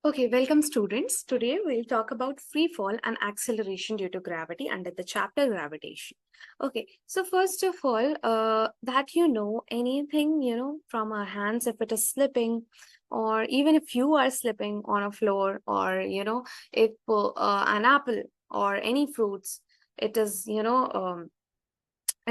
Okay, welcome students. Today we'll talk about free fall and acceleration due to gravity under the chapter Gravitation. Okay, so first of all, anything, from our hands, if it is slipping, or even if you are slipping on a floor, or, if an apple or any fruits, it is,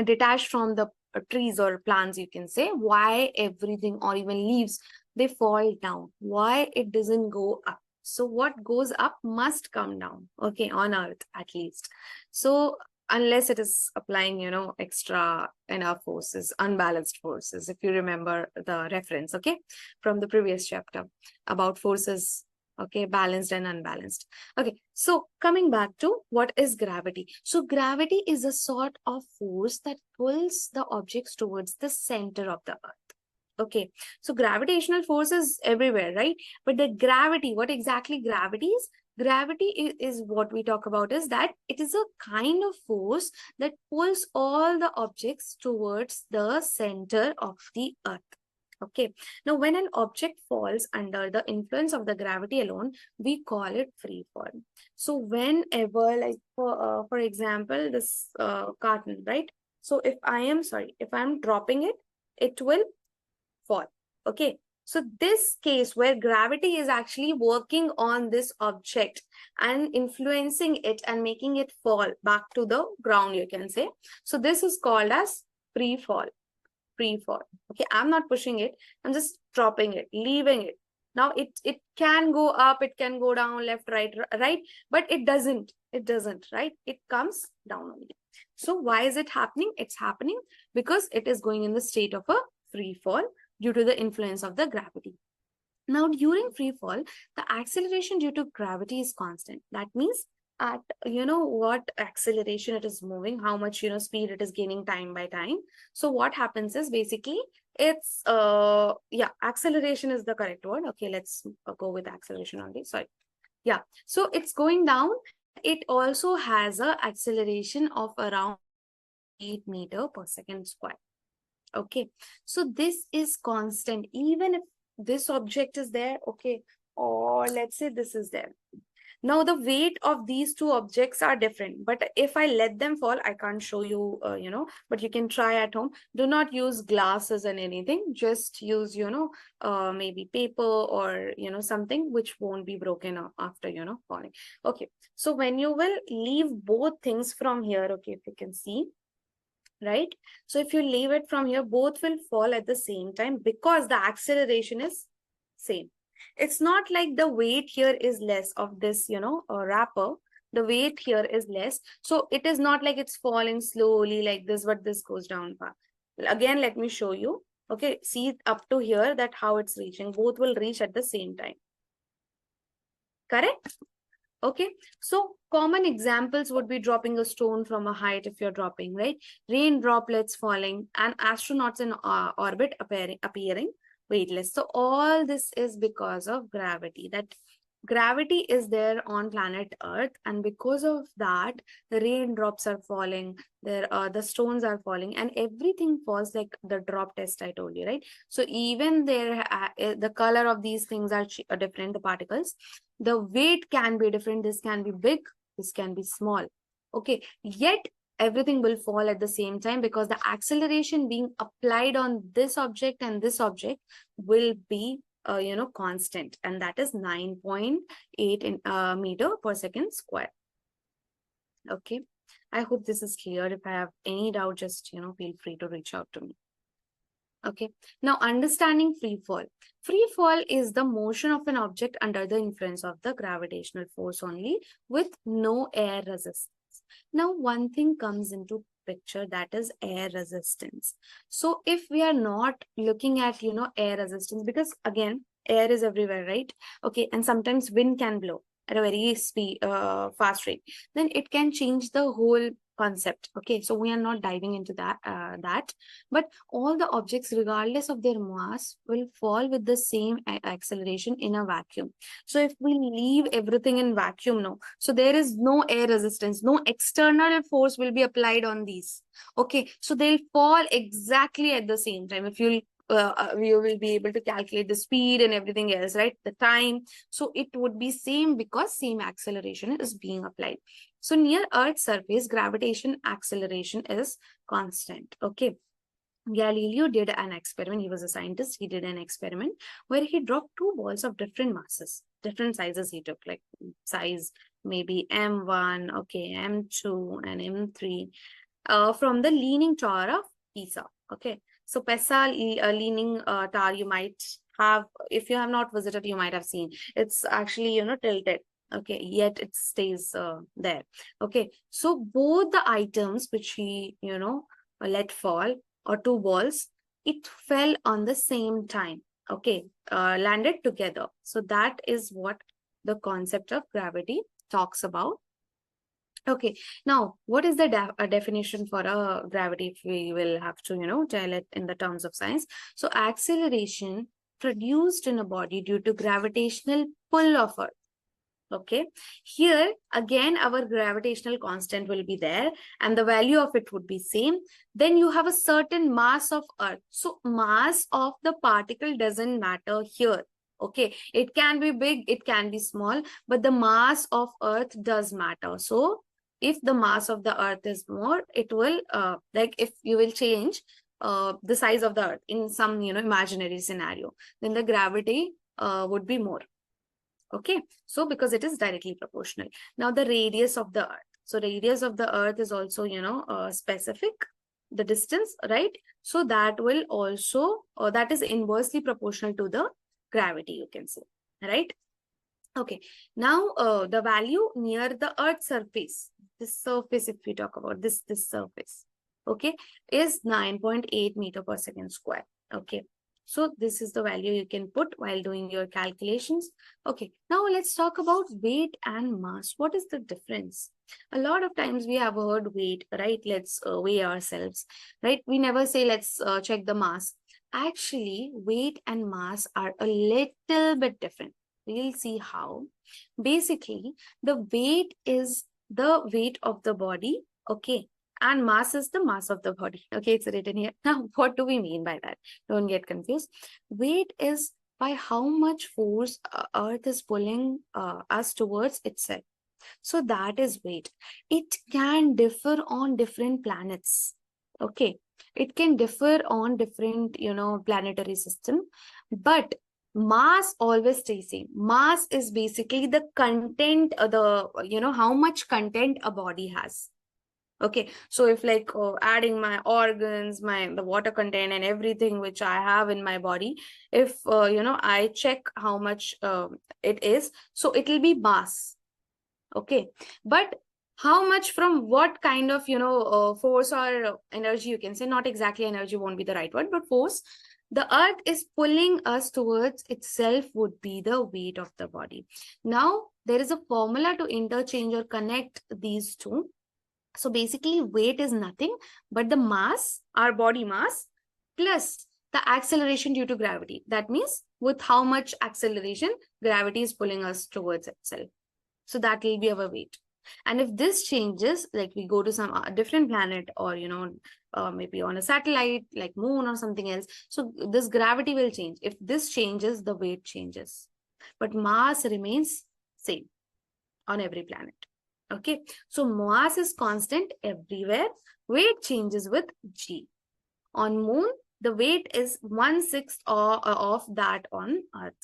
detached from the trees or plants, you can say, why everything or even leaves, they fall down, why it doesn't go up. So what goes up must come down, okay, on earth at least. So unless it is applying, extra enough forces, unbalanced forces, if you remember the reference, okay, from the previous chapter about forces, okay, balanced and unbalanced. Okay, so coming back to what is gravity. So gravity is a sort of force that pulls the objects towards the center of the earth. Okay, so gravitational force is everywhere, right? But the gravity, what exactly gravity is? Gravity is what we talk about is that it is a kind of force that pulls all the objects towards the center of the earth. Okay, now when an object falls under the influence of the gravity alone, we call it free fall. So whenever, like for example, this carton, right? So if I'm dropping it, it will fall. Okay, so this case where gravity is actually working on this object and influencing it and making it fall back to the ground, you can say. So this is called as free fall. Free fall. Okay, I'm not pushing it, I'm just dropping it, leaving it. Now it can go up, it can go down, left, right, but it doesn't, right? It comes down only. So why is it happening? It's happening because it is going in the state of a free fall due to the influence of the gravity. Now, during free fall, the acceleration due to gravity is constant. That means at what acceleration it is moving, how much speed it is gaining time by time. So what happens is basically it's acceleration is the correct word. Okay, let's go with acceleration only. Sorry. Yeah. So it's going down. It also has a acceleration of around 8 meter per second square. Okay, so this is constant even if this object is there, okay, or let's say this is there. Now the weight of these two objects are different, but if I let them fall, I can't show you, but you can try at home. Do not use glasses and anything, just use, maybe paper or, something which won't be broken after, falling. Okay, so when you will leave both things from here, okay, if you can see, right? So if you leave it from here, both will fall at the same time because the acceleration is same. It's not like the weight here is less of this, wrapper. The weight here is less. So it is not like it's falling slowly like this, but this goes down far. Again, let me show you. Okay, see up to here that how it's reaching. Both will reach at the same time. Correct? Okay, so common examples would be dropping a stone from a height if you're dropping, right? Rain droplets falling and astronauts in orbit appearing weightless. So all this is because of gravity. That gravity is there on planet Earth, and because of that, the raindrops are falling, the stones are falling, and everything falls like the drop test I told you, right? So even there, the color of these things are different, the particles. The weight can be different. This can be big, this can be small. Okay, yet everything will fall at the same time because the acceleration being applied on this object and this object will be constant, and that is 9.8 meter per second square. Okay, I hope this is clear. If I have any doubt, just feel free to reach out to me. Okay, now understanding free fall. Free fall is the motion of an object under the influence of the gravitational force only with no air resistance. Now, one thing comes into picture, that is air resistance. So if we are not looking at, air resistance, because again, air is everywhere, right? Okay, and sometimes wind can blow at a very fast rate, then it can change the whole concept. Okay, so we are not diving into that, but all the objects, regardless of their mass, will fall with the same acceleration in a vacuum. So if we leave everything in vacuum now, so there is no air resistance, no external force will be applied on these. Okay, so they'll fall exactly at the same time. If you we will be able to calculate the speed and everything else, right? The time. So it would be same because same acceleration is being applied. So near Earth's surface, gravitation acceleration is constant. Okay. Galileo did an experiment. He was a scientist. He did an experiment where he dropped two balls of different masses, different sizes he took, like size maybe M1, okay, M2, and M3, from the Leaning Tower of Pisa. Okay, so Pisa Leaning Tower, you might have, if you have not visited, you might have seen. It's actually, tilted. Okay, yet it stays there. Okay, so both the items which he, let fall, or two balls, it fell on the same time. Okay, landed together. So that is what the concept of gravity talks about. Okay, now what is the definition for a gravity, if we will have to, tell it in the terms of science? So acceleration produced in a body due to gravitational pull of Earth. Okay, here again our gravitational constant will be there and the value of it would be same. Then you have a certain mass of Earth. So mass of the particle doesn't matter here. Okay, it can be big, it can be small, but the mass of Earth does matter. So if the mass of the Earth is more, it will like if you will change the size of the Earth in some imaginary scenario, then the gravity would be more. Okay, so because it is directly proportional. Now the radius of the Earth. So radius of the Earth is also, specific, the distance, right? So that will also, that is inversely proportional to the gravity, you can say, right? Okay, now the value near the Earth's surface, this surface, if we talk about this surface, okay, is 9.8 meter per second square. Okay, so this is the value you can put while doing your calculations. Okay, now let's talk about weight and mass. What is the difference? A lot of times we have heard weight, right? Let's weigh ourselves, right? We never say let's check the mass. Actually, weight and mass are a little bit different. We'll see how. Basically, the weight is the weight of the body, okay, and mass is the mass of the body. Okay, it's written here. Now, what do we mean by that? Don't get confused. Weight is by how much force Earth is pulling us towards itself. So that is weight. It can differ on different planets. Okay, it can differ on different, planetary system, but mass always stays same. Mass is basically the content, how much content a body has. Okay, so if like adding my organs, the water content and everything which I have in my body, if I check how much it is, so it will be mass. Okay, but how much from what kind of force or energy, you can say, not exactly energy won't be the right word, but force the Earth is pulling us towards itself would be the weight of the body. Now there is a formula to interchange or connect these two. So basically weight is nothing but the mass, our body mass, plus the acceleration due to gravity. That means with how much acceleration gravity is pulling us towards itself. So that will be our weight. And if this changes, like we go to some different planet or, maybe on a satellite like moon or something else, so this gravity will change. If this changes, the weight changes. But mass remains same on every planet. Okay, so mass is constant everywhere. Weight changes with G. On moon, the weight is 1/6 of that on Earth.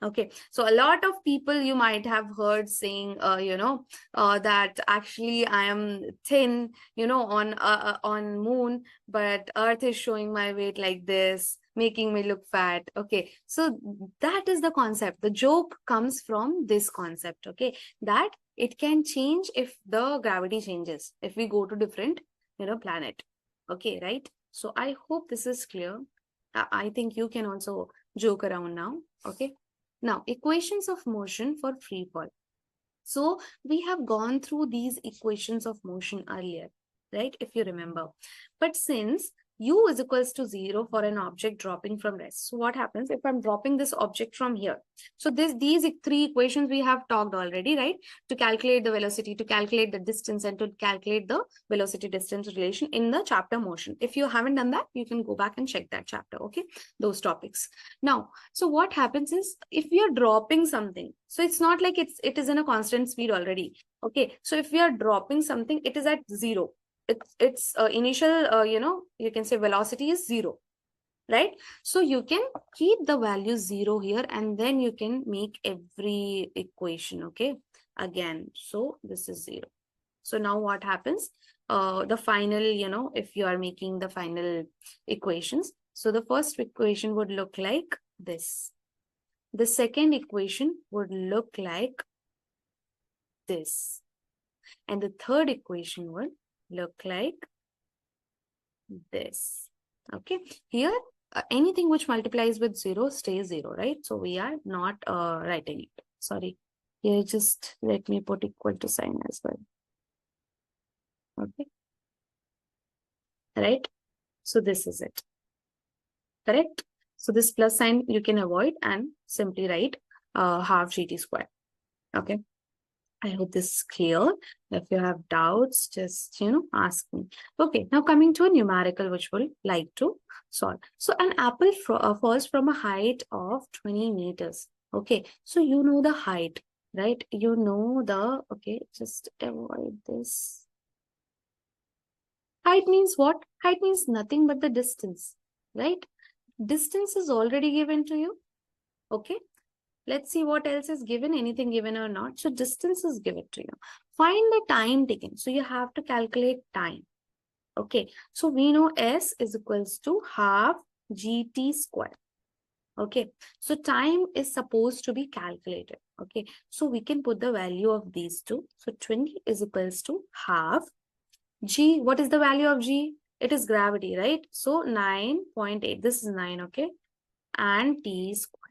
Okay, so a lot of people you might have heard saying, that actually I am thin, on moon, but Earth is showing my weight like this, making me look fat. Okay, so that is the concept. The joke comes from this concept. Okay, that it can change if the gravity changes, if we go to different, planet. Okay, right? So I hope this is clear. I think you can also joke around now. Okay. Now, equations of motion for free fall. So we have gone through these equations of motion earlier, right? If you remember. But since U is equals to 0 for an object dropping from rest. So what happens if I'm dropping this object from here? So these three equations we have talked already, right? To calculate the velocity, to calculate the distance, and to calculate the velocity distance relation in the chapter motion. If you haven't done that, you can go back and check that chapter, okay? Those topics. Now, so what happens is if we are dropping something, so it's not like it is in a constant speed already. Okay, so if we are dropping something, it is at 0. Its initial, you can say velocity is 0, right? So you can keep the value 0 here, and then you can make every equation, okay? Again, so this is 0. So now what happens? The final, if you are making the final equations, so the first equation would look like this. The second equation would look like this. And the third equation would look like this. Okay, here anything which multiplies with 0 stays 0, right? So we are not writing it. Sorry, here just let me put equal to sign as well. Okay, right? So this is it, correct? So this plus sign you can avoid and simply write half gt squared. Okay, I hope this is clear. If you have doubts, just, ask me. Okay, now coming to a numerical which we'll like to solve. So an apple falls from a height of 20 meters. Okay, so you know the height, right? You know the, okay, just avoid this. Height means what? Height means nothing but the distance, right? Distance is already given to you. Okay. Let's see what else is given, anything given or not. So distance is given to you. Find the time taken. So you have to calculate time. Okay. So we know S is equals to half GT square. Okay. So time is supposed to be calculated. Okay. So we can put the value of these two. So 20 is equals to half G. What is the value of G? It is gravity, right? So 9.8. This is 9. Okay. And T square.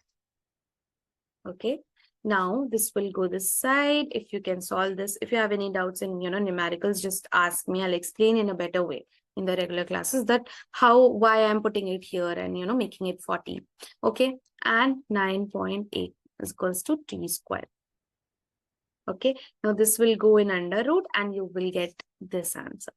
Okay, now this will go this side. If you can solve this, if you have any doubts in, numericals, just ask me. I'll explain in a better way in the regular classes that why I'm putting it here and, making it 40. Okay, and 9.8 is equals to T square. Okay, now this will go in under root and you will get this answer.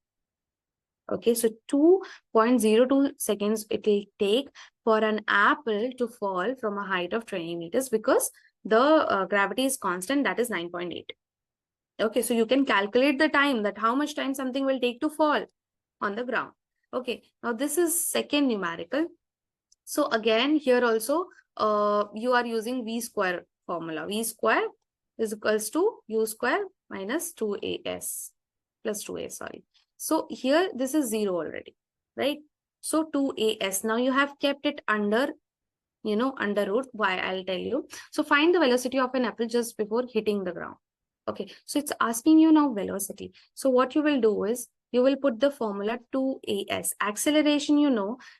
Okay, so 2.02 seconds it will take for an apple to fall from a height of 20 meters because the gravity is constant, that is 9.8. Okay, so you can calculate the time, that how much time something will take to fall on the ground. Okay, now this is second numerical. So again, here also you are using V square formula. V square is equals to U square minus 2AS plus 2A, sorry. So here this is 0 already, right? So 2AS. Now you have kept it under, under root. Why? I'll tell you. So find the velocity of an apple just before hitting the ground. Okay. So it's asking you now velocity. So what you will do is you will put the formula 2AS. Acceleration,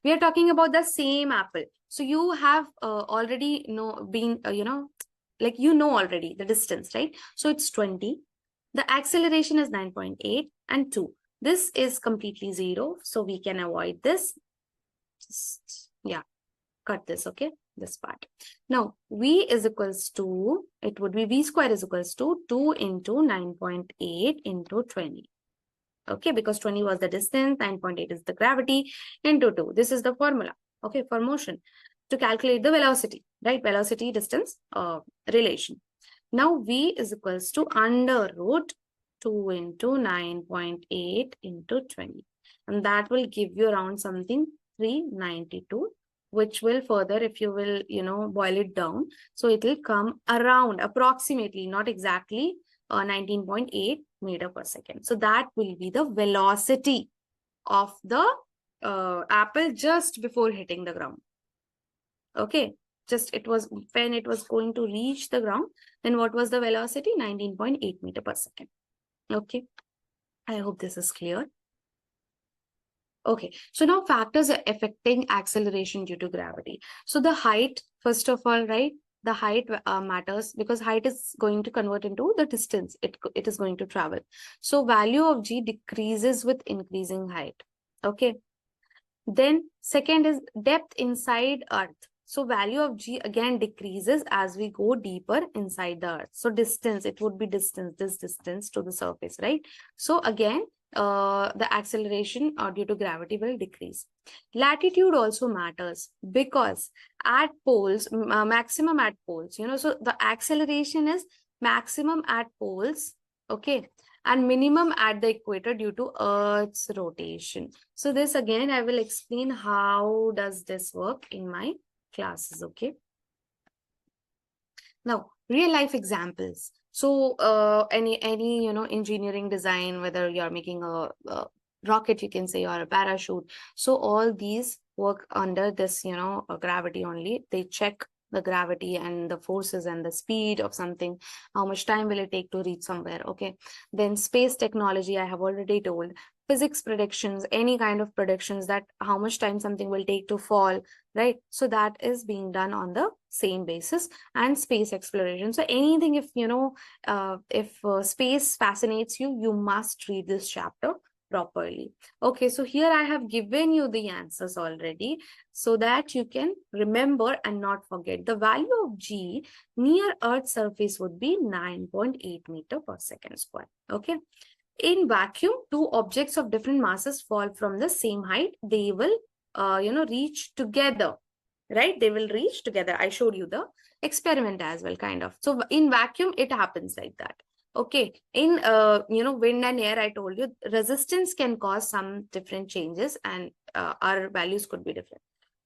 we are talking about the same apple. So you have already been, already the distance, right? So it's 20. The acceleration is 9.8 and 2. This is completely 0. So we can avoid this. Just, yeah, cut this, okay? This part. Now, V is equals to, it would be V square is equals to 2 into 9.8 into 20. Okay, because 20 was the distance, 9.8 is the gravity, into 2. This is the formula, okay, for motion to calculate the velocity, right? Velocity distance relation. Now, V is equals to under root 2 into 9.8 into 20. And that will give you around something 392, which will further, if you will, boil it down. So it will come around approximately, not exactly 19.8 meter per second. So that will be the velocity of the apple just before hitting the ground. Okay. Just it was when it was going to reach the ground, then what was the velocity? 19.8 meter per second. Okay, I hope this is clear. Okay, so now factors are affecting acceleration due to gravity. So the height, first of all, right? The height matters because height is going to convert into the distance it is going to travel. So value of G decreases with increasing height. Okay. Then second is depth inside Earth. So value of G again decreases as we go deeper inside the Earth. So distance, it would be distance, this distance to the surface, right? So again, the acceleration due to gravity will decrease. Latitude also matters because at poles, maximum at poles, so the acceleration is maximum at poles, okay, and minimum at the equator due to Earth's rotation. So this again, I will explain how does this work in my classes, okay? Now, real life examples. So any engineering design, whether you're making a rocket, you can say, or a parachute. So all these work under this, gravity only. They check the gravity and the forces and the speed of something. How much time will it take to reach somewhere? Okay. Then space technology, I have already told. Physics predictions, any kind of predictions that how much time something will take to fall, right? So that is being done on the same basis. And space exploration. So anything, if space fascinates you, you must read this chapter properly. Okay, so here I have given you the answers already so that you can remember and not forget. The value of G near Earth's surface would be 9.8 meter per second square. Okay. In vacuum, two objects of different masses fall from the same height. They will, reach together, right? They will reach together. I showed you the experiment as well, kind of. So in vacuum, it happens like that. Okay. In, wind and air, I told you resistance can cause some different changes and our values could be different.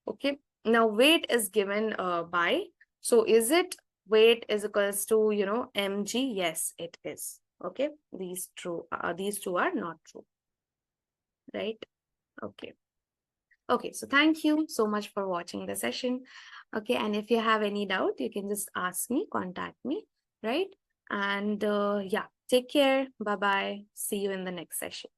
Okay. Now weight is given by, so is it weight is equals to, mg? Yes, it is. Okay. These two are not true, right? Okay. Okay, so thank you so much for watching the session. Okay, and if you have any doubt, you can just ask me, contact me, right? And yeah, take care. Bye-bye. See you in the next session.